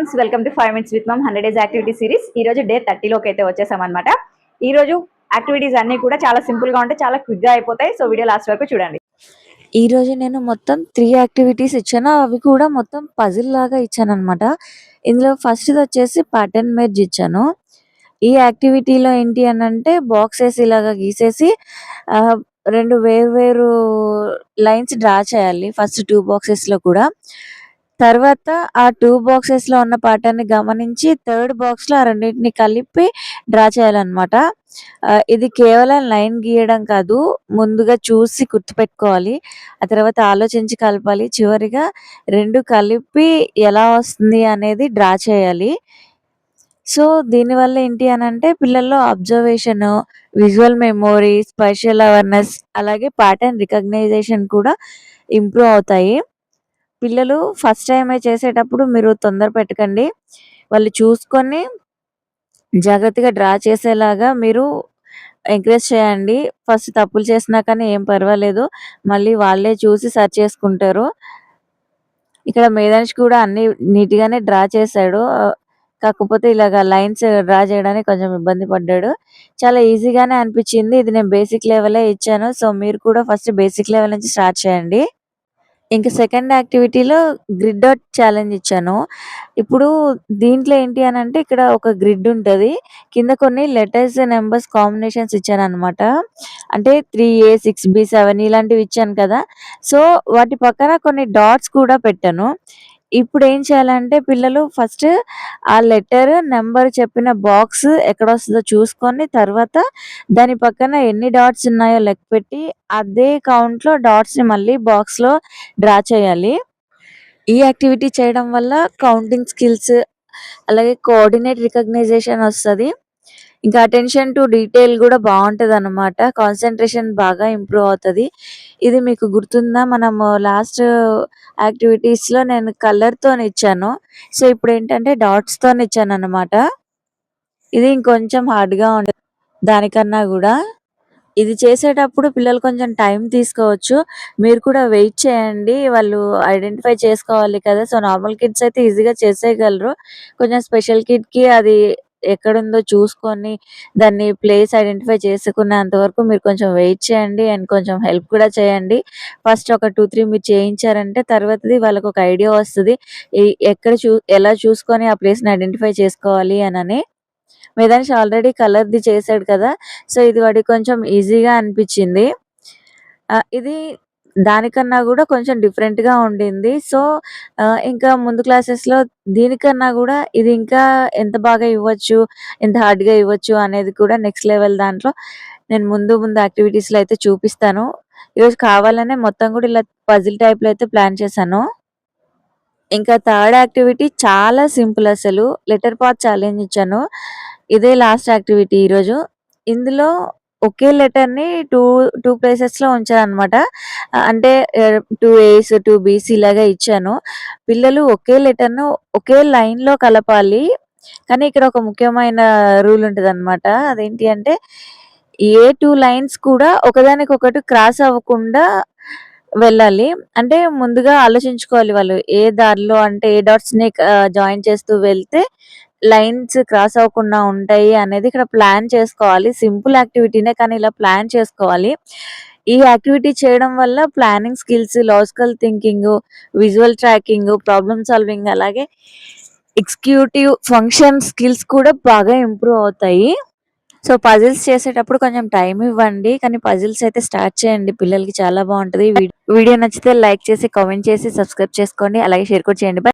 Friends, welcome to 5 minutes with mum 100 days activity series. ఈ రోజు day 30లోకి అయితే వచ్చేసామన్నమాట. ఈ రోజు యాక్టివిటీస్ అన్ని కూడా చాలా సింపుల్ గా ఉంటాయి, చాలా క్విక్ గా అయిపోతాయి. సో వీడియో లాస్ట్ వరకు చూడండి. ఈ రోజు నేను మొత్తం 3 యాక్టివిటీస్ ఇచ్చాను. అవి కూడా మొత్తం పజిల్ లాగా ఇచ్చానన్నమాట. ఇందులో ఫస్ట్‌ది వచ్చేసి ప్యాటర్న్ మెర్జ్ ఇచ్చాను. ఈ యాక్టివిటీలో ఏంటి అనంటే బాక్సెస్ ఇలాగా గీసేసి 2 వేరు లైన్స్ డ్రా చేయాలి. ఫస్ట్ 2 బాక్సెస్‌లో కూడా. తర్వాత ఆ 2 బాక్సెస్‌లో ఉన్న ప్యాటర్న్‌ని గమనించి థర్డ్ బాక్స్‌లో ఆ రెండిటిని కలిపి డ్రా చేయాలన్నమాట. ఇది కేవలం లైన్ గీయడం కాదు. ముందుగా చూసి గుర్తుపెట్టుకోవాలి. ఆ తర్వాత ఆలోచించి కలపాలి. చివరిగా 2 కలిపి ఎలా వస్తుంది అనేది డ్రా చేయాలి. సో, దీనివల్ల ఏంటి అనంటే పిల్లల్లో observation, visual memory, spatial awareness అలాగే ప్యాటర్న్ రికగ్నైజేషన్ కూడా ఇంప్రూవ్ అవుతాయి. పిల్లలు ఫస్ట్ టైమే చేసేటప్పుడు మీరు తొందర పెట్టకండి. వాళ్ళు చూసుకొని జాగ్రత్తగా డ్రా చేసేలాగా మీరు ఎంకరేజ్ చేయండి. ఫస్ట్ తప్పులు చేసినా కానీ ఏం పర్వాలేదు. మళ్ళీ వాళ్ళే చూసి సరిచేసుకుంటారు. ఇక్కడ మేధాంష్ కూడా అన్నీ నీట్‌గానే డ్రా చేశాడు. కాకపోతే ఇలాగ లైన్స్ డ్రా చేయడానికి కొంచెం ఇబ్బంది పడ్డాడు. చాలా ఈజీగానే అనిపించింది. ఇది నేను బేసిక్ లెవెలే ఇచ్చాను. సో, మీరు కూడా ఫస్ట్ బేసిక్ లెవెల్ నుంచి స్టార్ట్ చేయండి. ఇంక సెకండ్ యాక్టివిటీలో గ్రిడ్ ఔట్ ఛాలెంజ్ ఇచ్చాను. ఇప్పుడు దీంట్లో ఏంటి అనంటే ఇక్కడ ఒక గ్రిడ్ ఉంటది. కింద కొన్ని లెటర్స్, నంబర్స్ కాంబినేషన్స్ ఇచ్చాననమాట. అంటే 3A, 6B, 7 ఇలాంటివి ఇచ్చాను కదా! సో, వాటి పక్కన కొన్ని డాట్స్ కూడా పెట్టాను. ఇప్పుడేం చేయాలంటే పిల్లలు ఫస్ట్ ఆ లెటర్, నంబర్ చెప్పిన బాక్స్ ఎక్కడొస్తదో చూసుకొని తర్వాత దాని పక్కన ఎన్ని డాట్స్ ఉన్నాయో లెక్కపెట్టి అదే కౌంట్‌లో డాట్స్‌ని మళ్ళీ బాక్స్‌లో డ్రా చేయాలి. ఈ యాక్టివిటీ చేయడం వల్ల కౌంటింగ్ స్కిల్స్, అలాగే కోఆర్డినేట్ రికగ్నైజేషన్ ఒస్తది. ఇంకా అటెన్షన్ టు డీటెయిల్ గూడా బావుంటదనమాట. కాన్సంట్రేషన్ బాగా ఇంప్రూవ్ అవుతది. ఇది మీకు గుర్తుందా? మనము లాస్ట్ యాక్టివిటీస్‌లో నేను కలర్‌తోనిచ్చాను. సో, ఇప్పుడేంటంటే డాట్స్‌తోనిచ్చాననమాట. ఇది ఇంకొంచెం హార్డ్‌గా ఉంటది దానికన్నా గూడా. ఇది చేసేటప్పుడు పిల్లలు కొంచెం టైం తీసుకోవచ్చు. మీరు కూడా వెయిట్ చేయండి. వాళ్ళు ఐడెంటిఫై చేసుకోవాలి కదా! సో, నార్మల్ కిడ్స్ అయితే ఈజీగా చేసేయగలరు. కొంచెం స్పెషల్ కిడ్‌కి అది ఎక్కడుందో చూసుకొని, దాన్ని ప్లేస్ ఐడెంటిఫై చేసుకునేంత వరకు మీరు కొంచెం వెయిట్ చేయండి. అండ్ కొంచెం హెల్ప్ కూడా చేయండి. ఫస్ట్ ఒక 2, 3 మీరు చేయించారంటే తర్వాతది వాళ్ళకొక ఐడియా వస్తది. ఎ ఎక్కడ చూ ఎలా చూసుకొని ఆ ప్లేస్‌ని ఐడెంటిఫై చేసుకోవాలి అనని. వేదాంశ్ ఆల్రెడీ కలర్‌ది చేసాడు కదా! సో, ఇది వాడికి కొంచెం ఈజీగా అనిపిచ్చింది. ఇది దానికన్నా గూడా కొంచెం డిఫరెంట్‌గా ఉండింది. సో, ఇంకా ముందు క్లాసెస్‌లో దీనికన్నా గూడా ఇది ఇంకా ఎంత బాగా ఇవ్వచ్చు, ఎంత హార్డ్‌గా ఇవ్వచ్చు అనేది కూడా నెక్స్ట్ లెవెల్ దాంట్లో నేను ముందు ముందు యాక్టివిటీస్‌లో అయితే చూపిస్తాను. ఈరోజు కావాలనే మొత్తం గూడా ఇలా పజిల్ టైప్‌లో అయితే ప్లాన్ చేశాను. ఇంకా థర్డ్ యాక్టివిటీ చాలా సింపుల్ అసలు. లెటర్ పాత్ ఛాలెంజ్ ఇచ్చాను. ఇదే లాస్ట్ యాక్టివిటీ ఈరోజు. ఇందులో ఒకే లెటర్‌ని 2 ప్లేసెస్‌లో ఉంచాననమాట. అంటే 2 ఏస్, 2 బీస్ ఇలాగా ఇచ్చాను. పిల్లలు ఒకే లెటర్‌ను ఒకే లైన్‌లో కలపాలి. కానీ ఇక్కడ ఒక ముఖ్యమైన రూల్ ఉంటదనమాట. అదేంటి అంటే ఏ 2 లైన్స్ కూడా ఒకదానికొకటి క్రాస్ అవ్వకుండా వెళ్ళాలి. అంటే ముందుగా ఆలోచించుకోవాలి వాళ్ళు. ఏ దారిలో అంటే ఏ డాట్స్‌ని జాయిన్ చేస్తూ వెళ్తే లైన్స్ క్రాస్ అవ్వకుండా ఉంటాయి అనేది ఇక్కడ ప్లాన్ చేసుకోవాలి. సింపుల్ యాక్టివిటీనే కానీ ఇలా ప్లాన్ చేసుకోవాలి. ఈ యాక్టివిటీ చేయడం వల్ల planning skills, logical thinking, visual tracking, problem solving అలాగే ఎగ్జిక్యూటివ్ ఫంక్షన్ స్కిల్స్ కూడా బాగా ఇంప్రూవ్ అవుతాయి. సో, పజిల్స్ చేసేటప్పుడు కొంచెం టైం ఇవ్వండి. కానీ పజిల్స్ అయితే స్టార్ట్ చేయండి. పిల్లలకి చాలా బావుంటది. వీడియో నచ్చితే లైక్ చేసి, కామెంట్ చేసి, సబ్స్క్రైబ్ చేసుకోండి. అలాగే షేర్ కూడా చేయండి. బై.